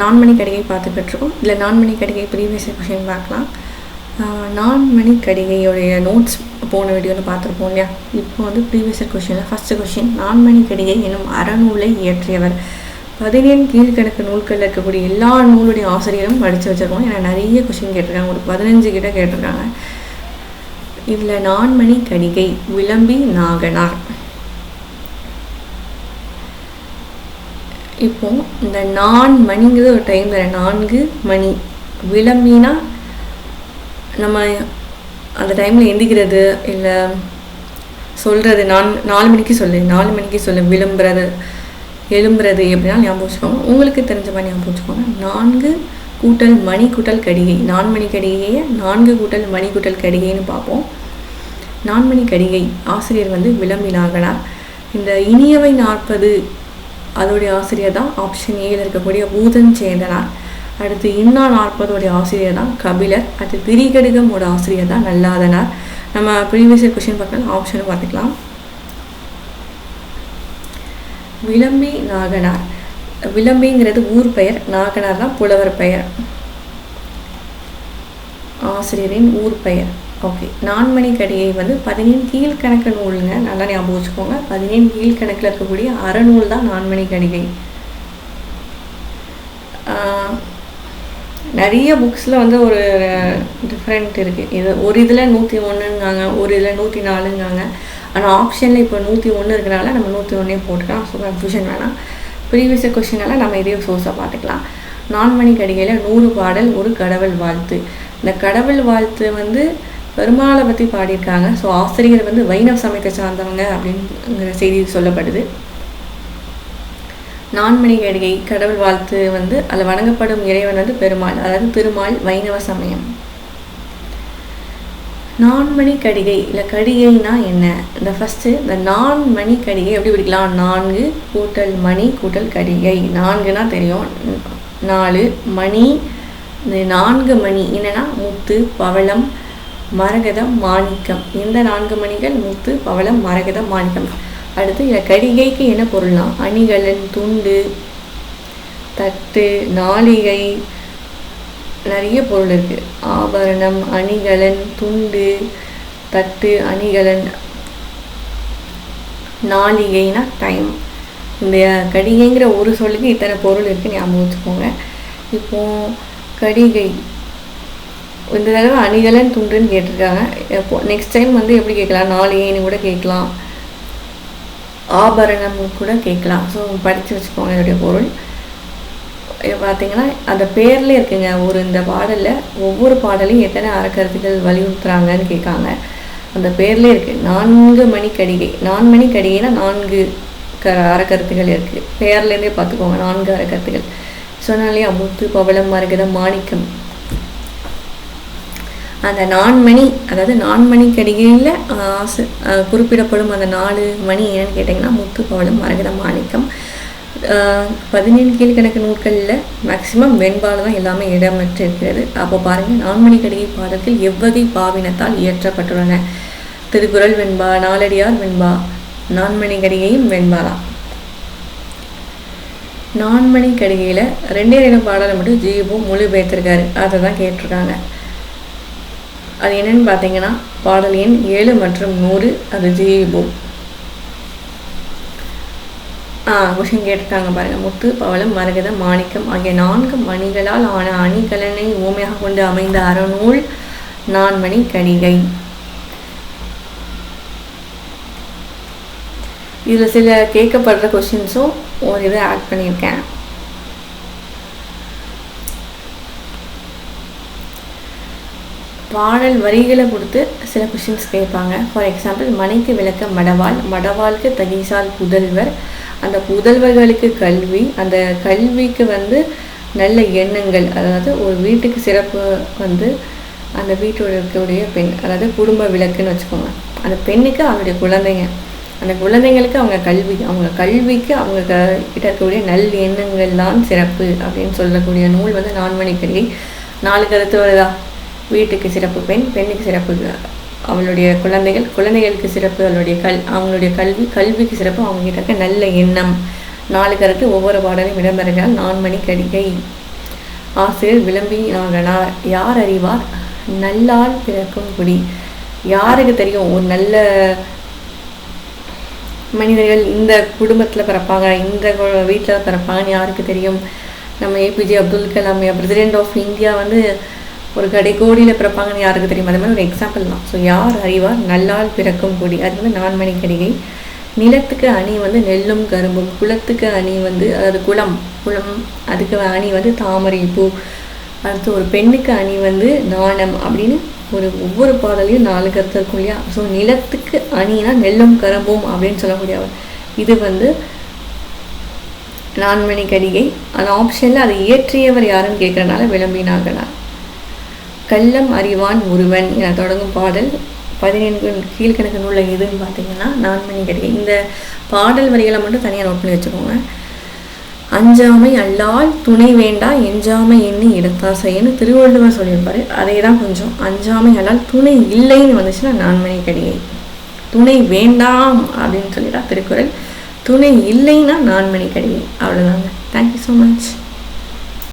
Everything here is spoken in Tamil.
நான்மணி கடிகை பார்த்துக்கிட்டுருக்கோம். இதில் நான்மணி கடிகை ப்ரீவியஸ் கொஷின் பார்க்கலாம். நான்மணி கடிகையோடைய நோட்ஸ் போன வீடியோவில் பார்த்துருப்போம் இல்லையா. இப்போ வந்து ப்ரீவியஸ் கொஷினில் ஃபஸ்ட்டு கொஷின், நான்மணி கடிகை என்னும் அறநூலை இயற்றியவர். 17 கீழ்கணக்கு நூல்களில் இருக்கக்கூடிய எல்லா நூலுடைய ஆசிரியரும் படித்து வச்சுருக்கோம். ஏன்னா நிறைய கொஷின் கேட்டிருக்காங்க, ஒரு 15 கிட்ட கேட்டிருக்காங்க. இதில் நான்மணி கடிகை விளம்பி நாகனார். இப்போ இந்த நான்மணிங்கிறது ஒரு டைம் வேறு, 4 மணி. விளம்பினா நம்ம அந்த டைமில் எந்திக்கிறது இல்லை சொல்கிறது. 4 மணிக்கு சொல்லு விளம்புறது எழும்புறது எப்படின்னா ஞாபகம் வச்சுக்கோங்க. உங்களுக்கு தெரிஞ்ச மாதிரி ஞாபகம் வச்சுக்கோங்க. 4 கூட்டல் மணி கூட்டல் கடிகை. நான்மணி கடிகையை 4 கூட்டல் மணி கூட்டல் கடிகைன்னு பார்ப்போம். நான்மணி கடிகை ஆசிரியர் வந்து விளம்பி நாகனார். இந்த இனியவை 40 அதோடைய ஆசிரியர் தான் ஆப்ஷன் ஏல இருக்கக்கூடிய பூதன் சேந்தனார். அடுத்து இன்னா 40 ஆசிரியர் தான் கபிலர். அடுத்து திரிகடுகமோட ஆசிரியர் தான் நல்லாதனார். நம்ம ப்ரீவியஸ் கொஷின் பார்க்கலாம், ஆப்ஷனும் பார்த்துக்கலாம். விளம்பி நாகனார், விளம்பிங்கிறது ஊர் பெயர், நாகனார் தான் புலவர் பெயர், ஆசிரியரின் ஊர் பெயர். ஓகே, நான்மணி கடிகை வந்து 17 கீழ்கணக்கு நூலுங்க, நல்லா ஞாபகம் வச்சுக்கோங்க. 17 கீழ்கணக்கில் இருக்கக்கூடிய அறநூல் தான் நான்மணி கடிகை. நிறைய புக்ஸில் வந்து ஒரு டிஃப்ரெண்ட் இருக்குது. இது ஒரு இதில் 101ங்காங்க, ஒரு இதில் 104ங்காங்க. ஆனால் ஆப்ஷனில் இப்போ 101 இருக்கிறனால நம்ம 101 போட்டுக்கலாம். ஸோ கன்ஃபியூஷன் வேணாம். ப்ரீவியஸ் கொஷினால் நம்ம இதே சோர்ஸாக பார்த்துக்கலாம். நான்மணி கடிகையில் 100 பாடல் ஒரு கடவுள் வாழ்த்து. இந்த கடவுள் வாழ்த்து வந்து பெருமாளை பற்றி பாடியிருக்காங்க. ஸோ ஆசிரியர் வந்து வைணவ சமயத்தை சார்ந்தவங்க அப்படிங்கிற செய்தி சொல்லப்படுது. நான்மணி கடிகை கடவுள் வாழ்த்து வந்து அதில் வணங்கப்படும் இறைவன் வந்து பெருமாள், அதாவது திருமால், வைணவ சமயம். நான்மணி கடிகை இல்லை கடிகைனா என்ன? இந்த ஃபஸ்ட்டு இந்த நான்மணி கடிகை எப்படி பிடிக்கலாம்? 4 கூட்டல் மணி கூட்டல் கடிகை. 4னா தெரியும், 4 மணி. இந்த 4 மணி என்னென்னா முத்து, பவளம், மரகதம், மாணிக்கம். இந்த 4 மணிகள் முத்து, பவளம், மரகதம், மாணிக்கம். அடுத்து இதில் கடிகைக்கு என்ன பொருள்னா அணிகலன், துண்டு, தட்டு, நாளிகை, நிறைய பொருள் இருக்குது. ஆபரணம், அணிகலன், துண்டு, தட்டு, அணிகலன், நாளிகைனா டைம். இந்த கடிகைங்கிற ஒரு சொல்லுக்கு இத்தனை பொருள் இருக்குது, ஞாபகம் வச்சுக்கோங்க. இப்போது கடிகை இந்த தடவை அணிகலன், துண்டுன்னு கேட்டிருக்காங்க. இப்போ நெக்ஸ்ட் டைம் வந்து எப்படி கேட்கலாம்? நாளிகைன்னு கூட கேட்கலாம், ஆபரணம் கூட கேட்கலாம். ஸோ படித்து வச்சுக்கோங்க இதோடைய பொருள். பார்த்தீங்கன்னா அந்த பேர்லேயே இருக்குங்க. இந்த பாடலில் ஒவ்வொரு பாடலையும் எத்தனை அறக்கருத்துக்கள் வலியுறுத்துறாங்கன்னு கேட்காங்க. அந்த பேர்லேயே இருக்குது 4 மணி கடிகை. 4 மணி கடிகைனா 4 அறக்கருத்துக்கள் இருக்குது. பேர்லேருந்தே பார்த்துக்கோங்க, 4 அறக்கருத்துக்கள். சொன்னாலே முத்து, பவளம், மரகதம், மாணிக்கம். அந்த 4 மணி, அதாவது 4 மணி கடிகையில் குறிப்பிடப்படும் அந்த 4 மணி என்னன்னு கேட்டிங்கன்னா முத்து, பவளம், மரகதம், மாணிக்கம். 17 கீழ்கணக்கு நூல்களில் மேக்சிமம் வெண்பால் தான் எல்லாமே இடம்பெற்று இருக்கிறது. அப்போ பாருங்கள், 4 மணி கடிகை பாடல்கள் எவ்வகை பாவினத்தால் இயற்றப்பட்டுள்ளன? திருக்குறள் வெண்பா, நாலடியார் வெண்பா, 4 மணி கடிகையும் வெண்பாலாம். 4 மணி கடிகையில் 2 பாடலை மட்டும் ஜீபோ மொழிபெயர்த்திருக்காரு, அதை தான் கேட்டிருக்காங்க. அது என்னென்னு பார்த்தீங்கன்னா பாடல் எண் 7 மற்றும் 100, அது ஜீபோ. கொஷின் கேட்டிருக்காங்க பாருங்கள். முத்து, பவளம், மரகதம், மாணிக்கம் ஆகிய 4 மணிகளால் ஆன அணிகலனை ஓமையாக கொண்டு அமைந்த அறநூல் 4 மணி கடிகை. இதில் சில கேட்கப்படுற கொஷின்ஸும் ஒரு இதை ஆட் பண்ணியிருக்கேன். பாடல் வரிகளை கொடுத்து சில கொஷின்ஸ் கேட்பாங்க. ஃபார் எக்ஸாம்பிள், மனைக்கு விளக்க மடவாள், மடவாளுக்கு தகிசால் புதல்வர், அந்த புதல்வர்களுக்கு கல்வி, அந்த கல்விக்கு வந்து நல்ல எண்ணங்கள். அதாவது ஒரு வீட்டுக்கு சிறப்பு வந்து அந்த வீட்டோட இருக்கக்கூடிய பெண், அதாவது குடும்ப விளக்குன்னு வச்சுக்கோங்க. அந்த பெண்ணுக்கு அவருடைய குழந்தைங்க, அந்த குழந்தைங்களுக்கு அவங்க கல்வி, அவங்க கல்விக்கு அவங்க கிட்ட இருக்கக்கூடிய நல் எண்ணங்கள் தான் சிறப்பு அப்படின்னு சொல்லக்கூடிய நூல் வந்து 4 மணி கடிகை. 4 கருத்து வருதா? வீட்டுக்கு சிறப்பு பெண், பெண்ணுக்கு சிறப்பு அவளுடைய குழந்தைகள், குழந்தைகளுக்கு சிறப்பு அவங்களுடைய அவங்களுடைய கல்வி, கல்விக்கு சிறப்பு அவங்ககிட்ட இருக்க நல்ல எண்ணம், 4 கருத்து ஒவ்வொரு பாடலையும் இடம்பெறுகிறார். நான்மணி கடிகை. ஆசிரியர் விளம்பி நாகனார். யார் அறிவார் நல்லால் பிறக்கும் குடி. யாருக்கு தெரியும் ஒரு நல்ல மனிதர்கள் இந்த குடும்பத்தில் பிறப்பாங்க, இந்த வீட்டில் பிறப்பாங்கன்னு யாருக்கு தெரியும்? நம்ம APJ Abdul Kalam president of India வந்து ஒரு கடைக்கோடியில் பிறப்பாங்கன்னு யாருக்கு தெரியும்? அது மாதிரி ஒரு எக்ஸாம்பிள் தான். ஸோ யார் அறிவார் நல்லால் பிறக்கும் குடி, அது வந்து நான்மணி கடிகை. நிலத்துக்கு அணி வந்து நெல்லும் கரும்பும். குளத்துக்கு அணி வந்து அதாவது குளம், அதுக்கு அணி வந்து தாமரை பூ. அடுத்து ஒரு பெண்ணுக்கு அணி வந்து நாணம் அப்படின்னு ஒவ்வொரு பாடலையும் 4 கருத்து இருக்கும் இல்லையா? ஸோ நிலத்துக்கு அணினா நெல்லும் கரும்பும் அப்படின்னு சொல்லக்கூடிய இது வந்து நான்மணி கடிகை. அந்த ஆப்ஷனில் அதை இயற்றியவர் யாருன்னு கேட்குறனால விளம்பினாகனார். கள்ளம் அறிவான் ஒருவன் என தொடங்கும் பாடல் 14 கீழ்கணக்கு நூலில் எதுன்னு பார்த்தீங்கன்னா நான்மணி கடிகை. இந்த பாடல் வரிகளை மட்டும் தனியாக நோட் பண்ணி வச்சுக்கோங்க. அஞ்சாமை அல்லால் துணை வேண்டா எஞ்சாமை எண்ணி இடத்தாசைன்னு திருவள்ளுவர் சொல்லியிருப்பாரு. அதே தான் கொஞ்சம் அஞ்சாமை அல்லால் துணை இல்லைன்னு வந்துச்சுன்னா நான்மணி கடிகை. துணை வேண்டாம் அப்படின்னு சொல்லிட்டா திருக்குறள். துணை இல்லைன்னா நான்மணி கடிகை. அவ்வளோதாங்க. Thank you so much.